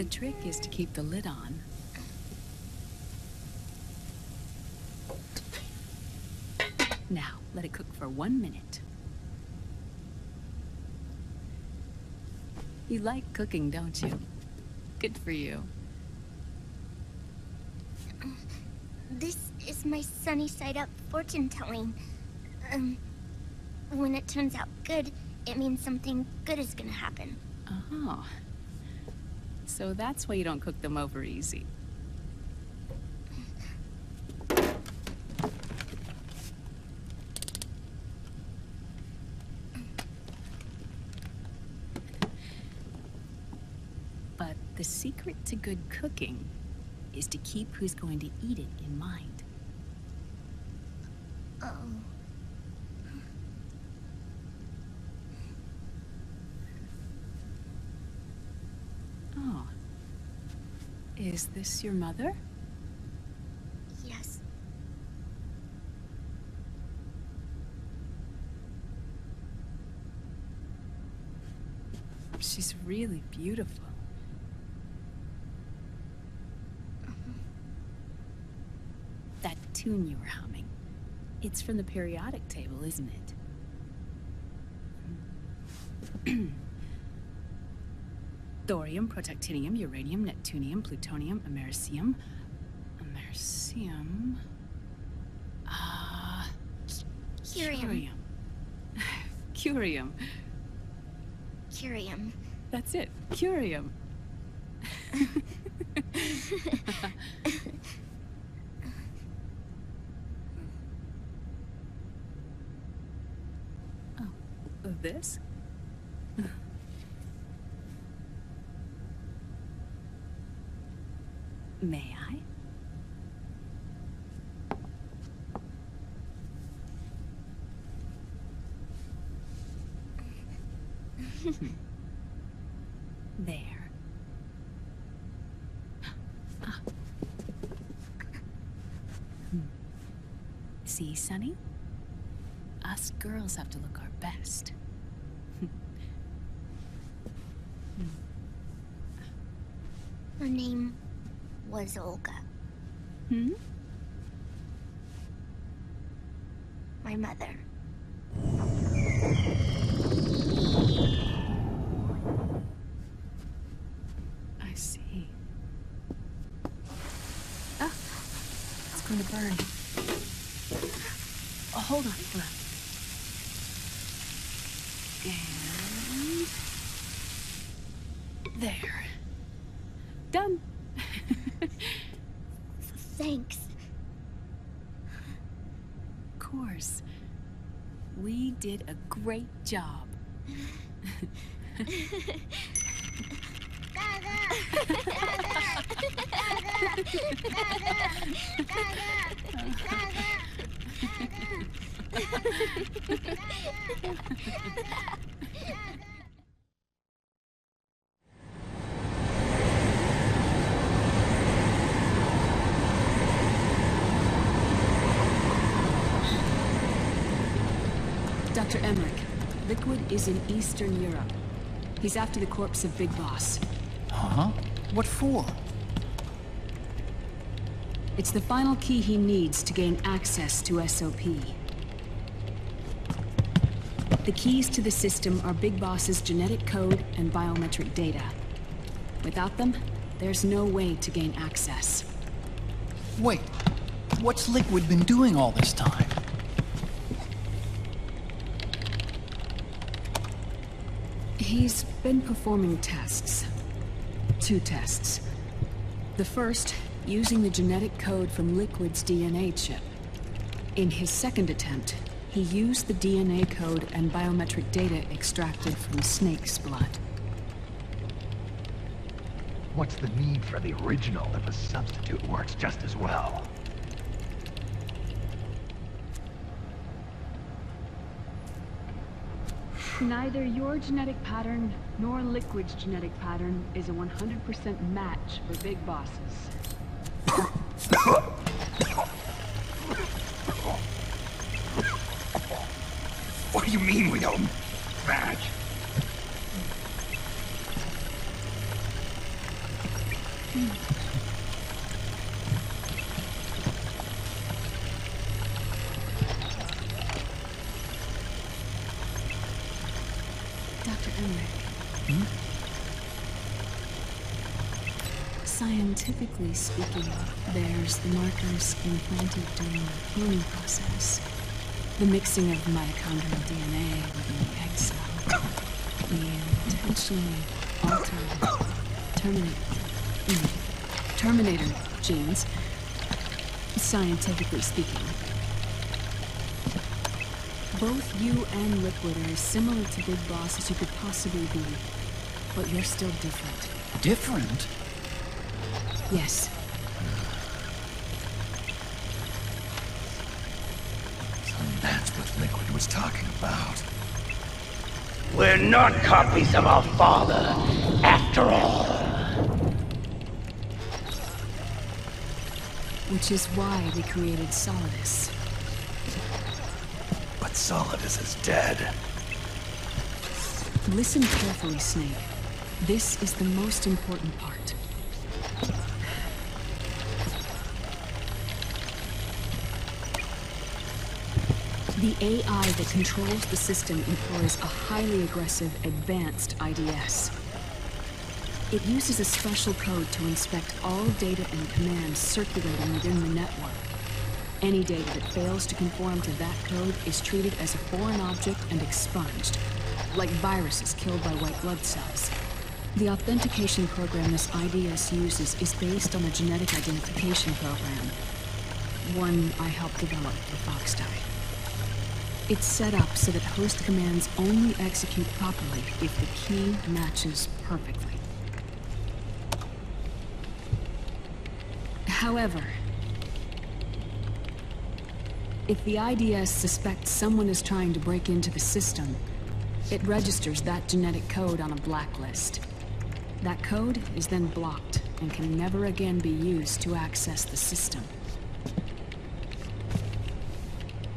trick is to keep the lid on. Now, let it cook for 1 minute. You like cooking, don't you? Good for you. This is my sunny side up fortune telling. When it turns out good, it means something good is gonna happen. Oh. So that's why you don't cook them over easy. But the secret to good cooking is to keep who's going to eat it in mind. Oh. Oh. Is this your mother? Yes. She's really beautiful. That tune you were humming, it's from the periodic table, isn't it? Thorium, protactinium, uranium, neptunium, plutonium, americium. Americium. Curium. Curium. Curium. That's it. Curium. Oh, this? May I? There. Ah. See, Sonny? Us girls have to look our best. Her name was Olga. Hmm? My mother. I see. Ah! It's going to burn. Oh, hold on, hold on. And... there. Done. Thanks. Of course. We did a great job. Dr. Emmerich, Liquid is in Eastern Europe. He's after the corpse of Big Boss. Huh? What for? It's the final key he needs to gain access to SOP. The keys to the system are Big Boss's genetic code and biometric data. Without them, there's no way to gain access. Wait, what's Liquid been doing all this time? He's been performing tests. 2 tests. The first, using the genetic code from Liquid's DNA chip. In his second attempt, he used the DNA code and biometric data extracted from Snake's blood. What's the need for the original if a substitute works just as well? Neither your genetic pattern nor Liquid's genetic pattern is a 100% match for Big Bosses. What do you mean we don't match? Dr. Emmerich. Scientifically speaking, there's the markers implanted during the cloning process. The mixing of mitochondrial DNA within the egg cell. The intentionally altered terminator genes, scientifically speaking. Both you and Liquid are as similar to Big Boss as you could possibly be, but you're still different. Different? Yes. So that's what Liquid was talking about. We're not copies of our father, after all. Which is why we created Solidus. But Solidus is dead. Listen carefully, Snake. This is the most important part. The AI that controls the system employs a highly aggressive, advanced IDS. It uses a special code to inspect all data and commands circulating within the network. Any data that fails to conform to that code is treated as a foreign object and expunged, like viruses killed by white blood cells. The authentication program this IDS uses is based on a genetic identification program, one I helped develop for Foxdie. It's set up so that host commands only execute properly if the key matches perfectly. However, if the IDS suspects someone is trying to break into the system, it registers that genetic code on a blacklist. That code is then blocked and can never again be used to access the system.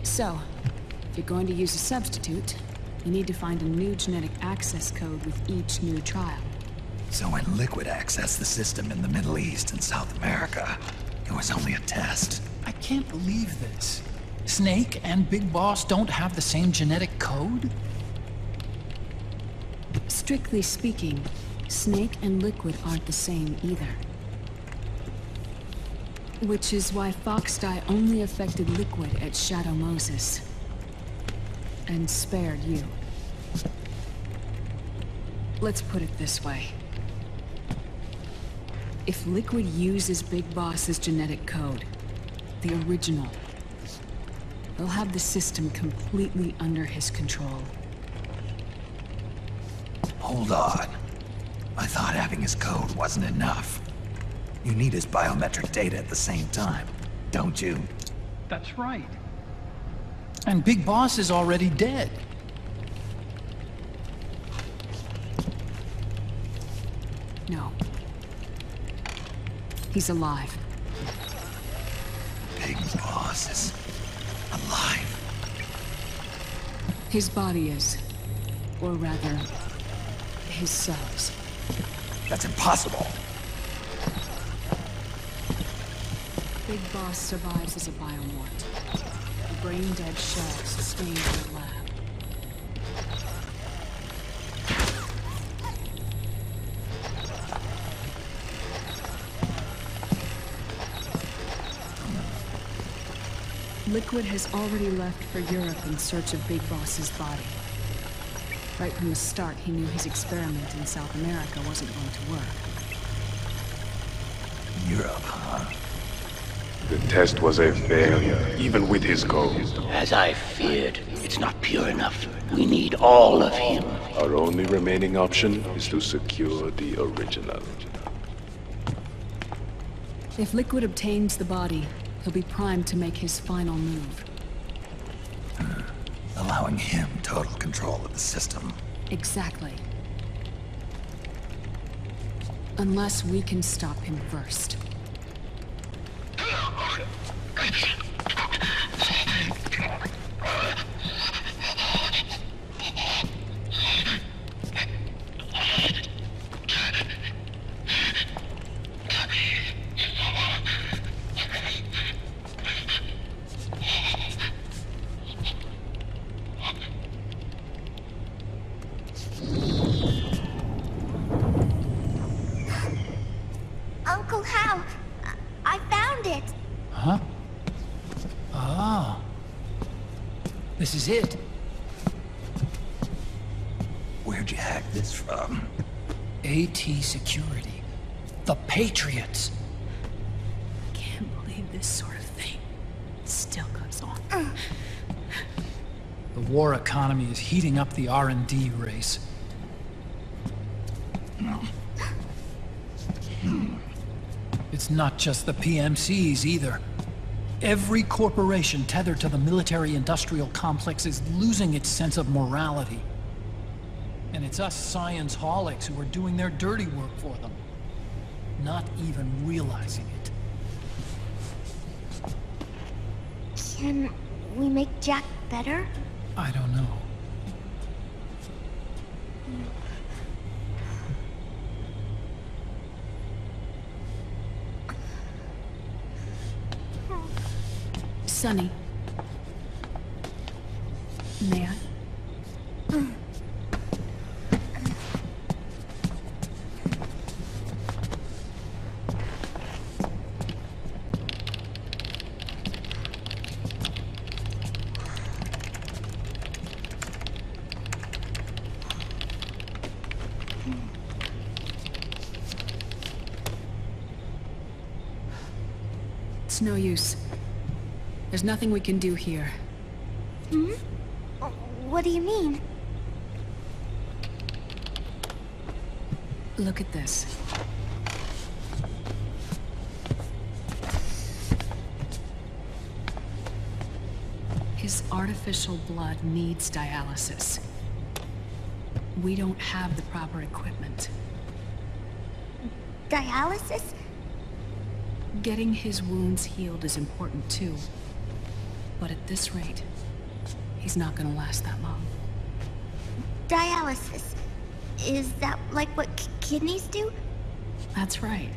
So, if you're going to use a substitute, you need to find a new genetic access code with each new trial. So when Liquid accessed the system in the Middle East and South America, it was only a test. I can't believe this. Snake and Big Boss don't have the same genetic code? Strictly speaking, Snake and Liquid aren't the same either. Which is why Foxdie only affected Liquid at Shadow Moses. And spared you. Let's put it this way. If Liquid uses Big Boss's genetic code, the original, they'll have the system completely under his control. Hold on. I thought having his code wasn't enough. You need his biometric data at the same time, don't you? That's right. And Big Boss is already dead. No. He's alive. Big Boss is alive. His body is. Or rather, his cells. That's impossible. Big Boss survives as a biomort. A brain-dead shell sustained in the lab. Liquid has already left for Europe in search of Big Boss's body. Right from the start, he knew his experiment in South America wasn't going to work. Europe, huh? The test was a failure, even with his code. As I feared, it's not pure enough. We need all of him. Our only remaining option is to secure the original. If Liquid obtains the body, he'll be primed to make his final move. Allowing him total control of the system. Exactly. Unless we can stop him first. This is it. Where'd you hack this from? AT Security. The Patriots. Can't believe this sort of thing still goes on. The war economy is heating up the R&D race. It's not just the PMCs either. Every corporation tethered to the military-industrial complex is losing its sense of morality. And it's us science-holics who are doing their dirty work for them, not even realizing it. Can we make Jack better? I don't know. Sonny. May I? It's no use. There's nothing we can do here. Hmm? What do you mean? Look at this. His artificial blood needs dialysis. We don't have the proper equipment. Dialysis? Getting his wounds healed is important too. But at this rate, he's not gonna last that long. Dialysis. Is that like what kidneys do? That's right.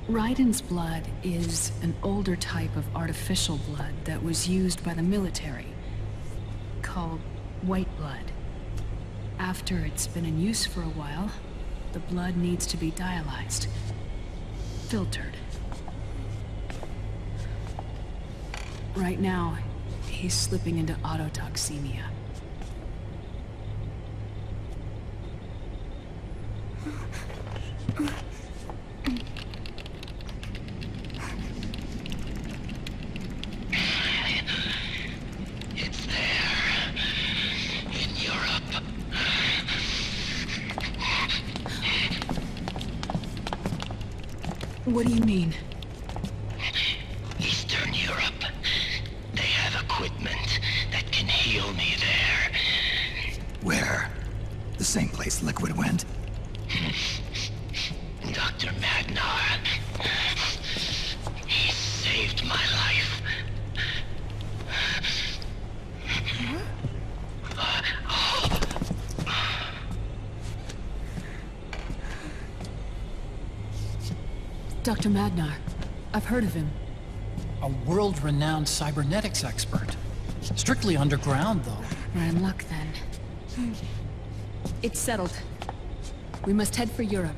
Raiden's blood is an older type of artificial blood that was used by the military, called white blood. After it's been in use for a while, the blood needs to be dialyzed, filtered. Right now, he's slipping into autotoxemia. It's there. In Europe. What do you mean? Eastern Europe. They have equipment that can heal me there. Where? The same place Liquid went? Dr. Magnar. He saved my life. Dr. Magnar. I've heard of him. A world-renowned cybernetics expert. Strictly underground, though. We're in luck then. It's settled. We must head for Europe.